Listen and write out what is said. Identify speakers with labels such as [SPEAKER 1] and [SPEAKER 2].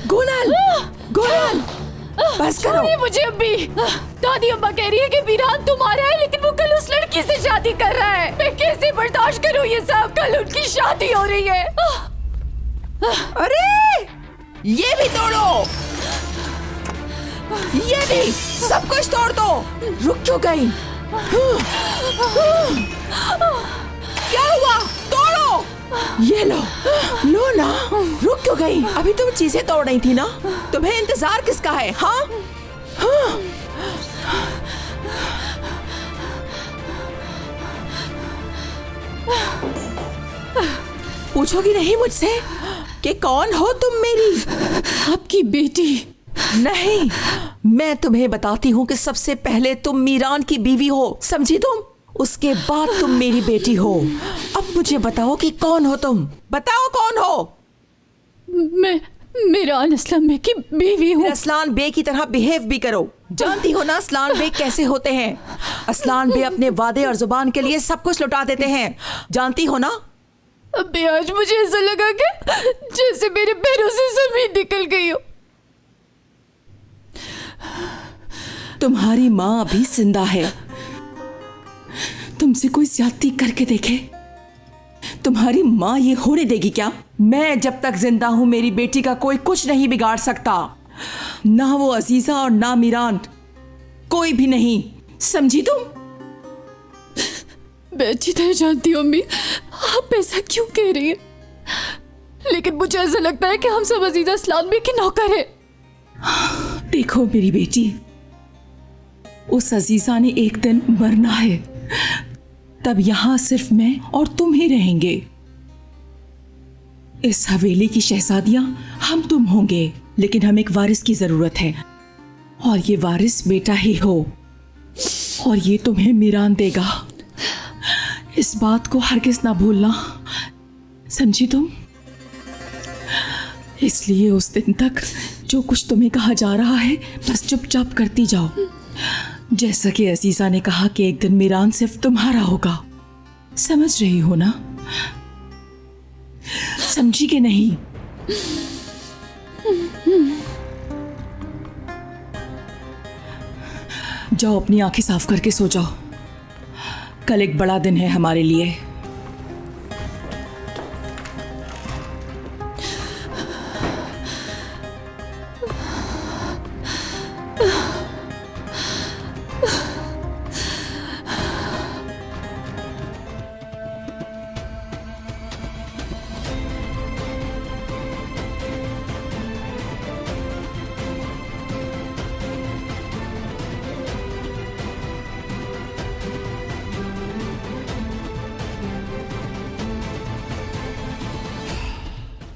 [SPEAKER 1] गोनल, गोनल, बस करो।
[SPEAKER 2] छोड़िए मुझे अभी। दादी अम्मा कह रही है कि मीरान तुम्हारा है, लेकिन वो कल उस लड़की से शादी कर रहा है। मैं कैसे बर्दाश्त करूं ये सब? कल उनकी शादी हो रही है।
[SPEAKER 1] अरे ये भी तोड़ो, ये भी, सब कुछ तोड़ दो। रुक क्यों गई? क्या हुआ? तोड़ो। ये लो, लो ना। रुक क्यों गई? अभी तुम चीजें तोड़ रही थी ना? तुम्हें इंतजार किसका है? हाँ, हाँ। पूछोगी नहीं मुझसे कि कौन हो तुम मेरी?
[SPEAKER 2] आपकी बेटी।
[SPEAKER 1] नहीं, मैं तुम्हें बताती हूँ कि सबसे पहले तुम मीरान की बीवी हो, समझी तुम? उसके बाद तुम मेरी बेटी हो। अब मुझे बताओ कि कौन हो तुम? बताओ कौन हो?
[SPEAKER 2] मैं मीरान असलम बे की बीवी हूँ।
[SPEAKER 1] असलान बे की तरह बिहेव भी करो। जानती हो ना असलान बे कैसे होते हैं? असलान बे अपने वादे और जुबान के लिए सब कुछ लुटा देते हैं, जानती हो ना?
[SPEAKER 2] अभी आज मुझे ऐसा लगा कि जैसे मेरे पैरों से जमीन निकल गई हो।
[SPEAKER 1] तुम्हारी माँ अभी जिंदा है। तुमसे कोई ज्यादती करके देखे? तुम्हारी माँ ये होने देगी क्या? मैं जब तक जिंदा हूं मेरी बेटी का कोई कुछ नहीं बिगाड़ सकता, ना वो अजीजा और ना मीरान, कोई भी नहीं, समझी तुम?
[SPEAKER 2] मैं अच्छी तरह जानती हूँ अम्मी, आप ऐसा क्यों कह रही हैं? लेकिन मुझे ऐसा लगता है कि हम सब अजीजा असलान बे की नौकर है।
[SPEAKER 1] देखो मेरी बेटी, उस अजीजा ने एक दिन मरना है, तब यहां सिर्फ मैं और तुम ही रहेंगे। इस हवेली की शहजादियां हम तुम होंगे, लेकिन हमें एक वारिस की जरूरत है, और ये वारिस बेटा ही हो, और ये तुम्हें मीरान देगा। इस बात को हरगिज ना भूलना, समझी तुम? इसलिए उस दिन तक जो कुछ तुम्हें कहा जा रहा है बस चुपचाप करती जाओ। जैसा कि अजीजा ने कहा कि एक दिन मीरान सिर्फ तुम्हारा होगा, समझ रही हो ना? समझी कि नहीं? जाओ अपनी आंखें साफ करके सो जाओ, कल एक बड़ा दिन है हमारे लिए।